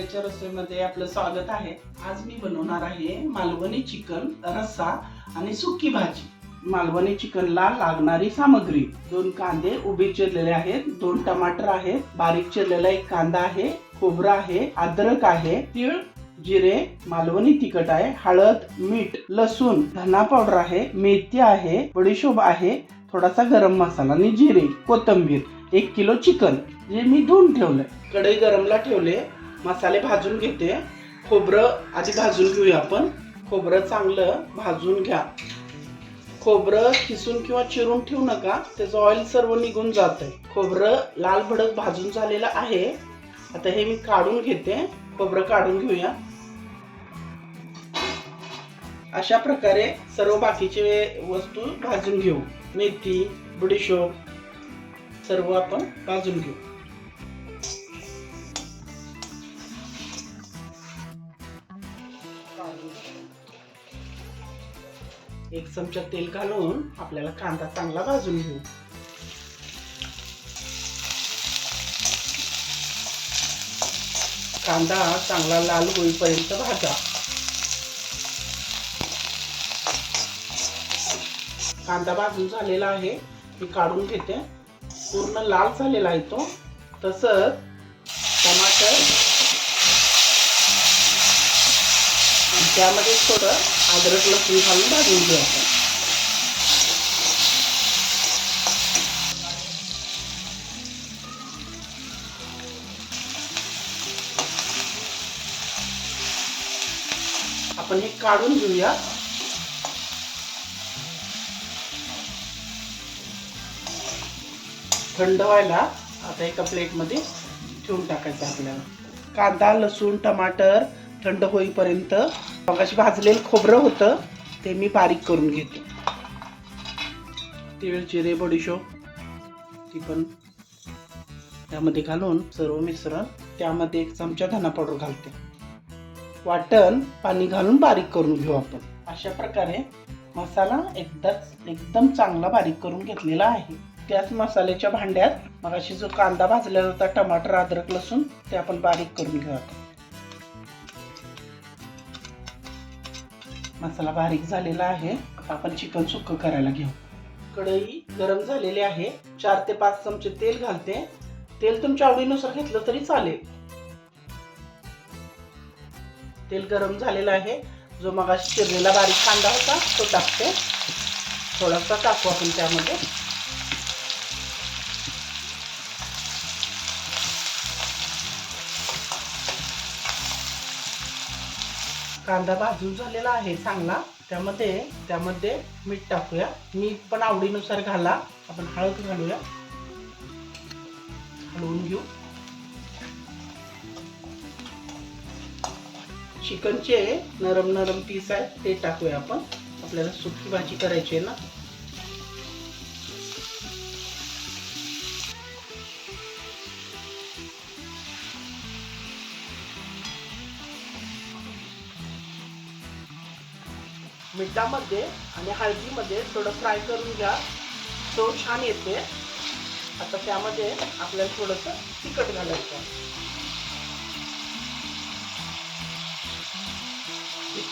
आत्याच्या रसोईमध्ये आपलं स्वागत आहे। आज मी बनवणार आहे मालवणी चिकन रस्सा आणि सुकी भाजी। मालवणी चिकनला लागणारी सामग्री 2 कांदे उभे चिरलेले आहेत, 2 टमाटर आहेत, बारीक चिरलेला 1 कांदा आहे, खोबरं आहे, अद्रक आहे, तीळ, जिरे, मालवणी तिखट आहे, हळद, मीठ, लसूण, धना पावडर आहे, मेथी आहे, बडीशोप आहे, थोडासा गरम मसाला आणि जिरे, कोथिंबीर। 1 किलो चिकन जे मी धुवून ठेवलंय। कढई गरमला ठेवले, मसाले भाजून घेते। खोबरं आधी भाजून घेऊया आपण। खोबरं चांगलं भाजून घ्या। खोबरं किसून किंवा चिरून ठेवू नका, त्याचं ऑइल सर्व निघून जातंय। खोबरं लाल भडक भाजून झालेलं आहे। आता हे मी काढून घेते। खोबरं काढून घेऊया। अशा प्रकारे सर्व बाकीचे वस्तू भाजून घेऊ। मेथी, बडीशोप सर्व आपण भाजून घेऊ। एक चमचा तेल घालून आपल्याला कांदा चांगला भाजून घेऊ। कांदा चांगला लाल होईपर्यंत भाजा। कांदा भाजून झालेला आहे, मी काढून घेते। पूर्ण लाल झालेला आहे तो। तसंच टमाटर, त्यामध्ये थोडं अद्रक लसूण घालून भाजून घेऊ आपण। आपण हे काढून घेऊया। थंड व्हायला आता एका प्लेटमध्ये ठेवून टाकायचं आपल्याला। कांदा, लसूण, टमाटर थंड होईपर्यंत मगाशी भाजलेलं खोबरं होतं ते मी बारीक करून घेते। तीळ, जिरे, बडीशोप ती पण त्यामध्ये घालून सर्व मिश्रण, त्यामध्ये 1 चमचा धना पावडर घालते। वाटण पाणी घालून बारीक करून घेऊ आपण। अशा प्रकारे मसाला एकदम चांगला बारीक करून घेतलेला आहे। त्याच मसाल्याच्या भांड्यात मगाशी जो कांदा भाजलेला होता, टमाटर, अद्रक, लसूण ते आपण बारीक करून घेऊ। मसाला बारीक झालेला आहे। आपण चिकन सुक्क करायला घेऊ। कढई गरम झालेली आहे। 4 ते 5 चमचे तेल घालते। तेल तुमच्या आवडीनुसार घेतलं तरी चालेल। तेल गरम झालेलं आहे। जो मगाशी चिरलेला बारीक कांदा होता तो टाकते। थोडासा टाकू आपण त्यामध्ये। कांदा भाजून झालेला आहे चांगला। त्यामध्ये मीठ टाकूया। मीठ पण आवडीनुसार घाला। आपण हळद घालूया, हलवून घेऊ। चिकनचे नरम पीस आहेत ते टाकूया आपण। आपल्याला सुकी भाजी करायची आहे ना। मिठामध्ये आणि हळदीमध्ये थोडं फ्राय करून घ्या, चव छान येते। आता त्यामध्ये आपल्याला थोडंसं तिखट घालायचं।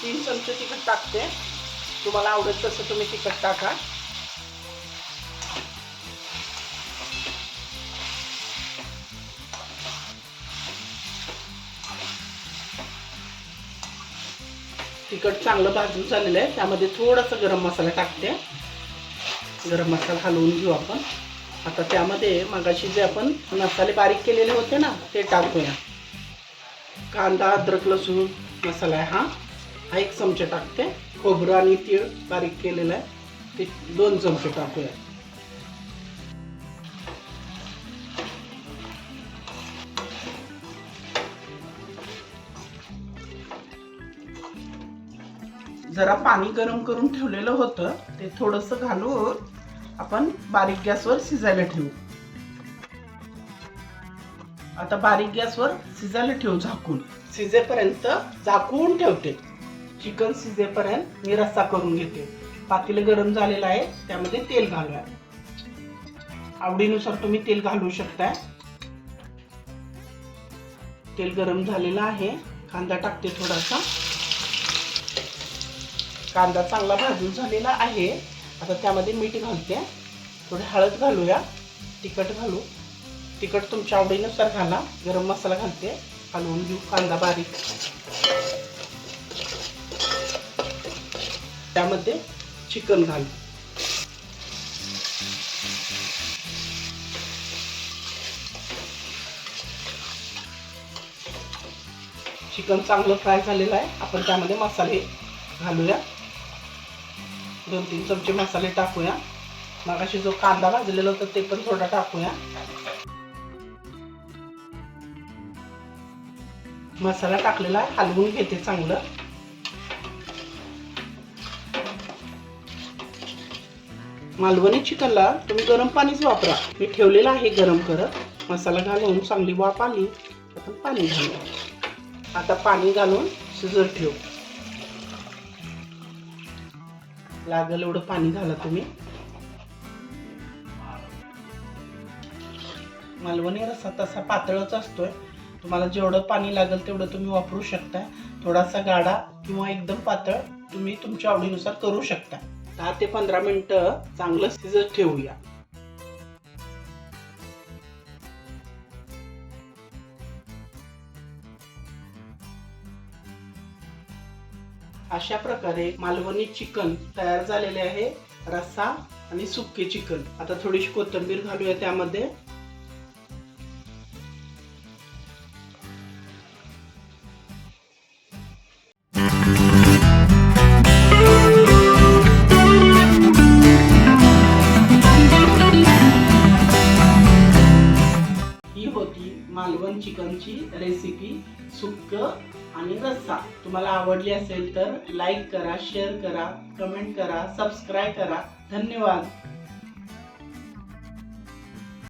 3 चमचे तिखट टाकते। तुम्हाला आवडेल तसं तुम्ही तिखट टाका। तिखट चांगलं भाजून झालेलं आहे। त्यामध्ये थोडासा गरम मसाला टाकते। गरम मसाला हलवून घेऊ आपण। आता त्यामध्ये मगाशी जे आपण मसाले बारीक केलेले होते ना ते टाकूया। कांदा, अद्रक, लसूण मसाला आहे हा 1 चमचा टाकते। खोबरं आणि तीळ बारीक केलेलं आहे ते 2 चमचे टाकूया। जरा पाणी गरम करून ठेवलेलं होतं ते थोडंसं घालून आपण बारीक गॅसवर शिजायला ठेवू। आता बारीक गॅसवर शिजायला ठेवू झाकून। शिजेपर्यंत झाकून ठेवते। चिकन शिजेपर्यंत मी रस्सा करून घेते। पातेलं गरम झालेलं आहे, त्यामध्ये तेल घालूया। आवडीनुसार तुम्ही तेल घालू शकता। तेल गरम झालेलं आहे. कांदा टाकते थोडासा. कांदा चांगला भाजून झालेला आहे. आता त्यामध्ये मीठ घालते, थोडी हळद घालूया, तिखट घालू. तिखट तुमच्या आवडीनुसार घाला. गरम मसाला घालते, हलवून घेऊ कांदा बारीक. त्यामध्ये चिकन घालू. चिकन चांगलं फ्राय झालेलं आहे. आपण त्यामध्ये मसाले घालूया. 2-3 चमचे मसाले टाकूया. मगाशी जो कांदा भाजलेला होता ते पण थोडा टाकूया. मसाला टाकलेला आहे, हलवून घेते चांगलं. मालवणी चिकनला तुम्ही गरम पाणीच वापरा. मी ठेवलेलं आहे गरम करत. मसाला घालून चांगली वाफ आली आपण पाणी घालू. आता पाणी घालून शिजत ठेवू. लागेल एवढं पाणी घाला तुम्ही. मालवणी रस्सा तसा पातळच असतोय. तुम्हाला जेवढं पाणी लागेल तेवढं तुम्ही वापरू शकता. थोडासा गाढा किंवा एकदम पातळ तुम्ही तुमच्या आवडीनुसार करू शकता. 10 ते 15 मिनिटं चांगलं शिजत ठेवूया. अशा प्रकारे मालवणी चिकन तयार झालेले आहे. रस्सा आणि सुक्के चिकन. आता थोडीशी कोथिंबीर घालूया त्यामध्ये. ही होती मालवण चिकनची रेसिपी, सुक्क आणि रस्सा. तुम्हाला आवडली असेल तर लाईक करा, शेअर करा, कमेंट करा, सबस्क्राईब करा. धन्यवाद.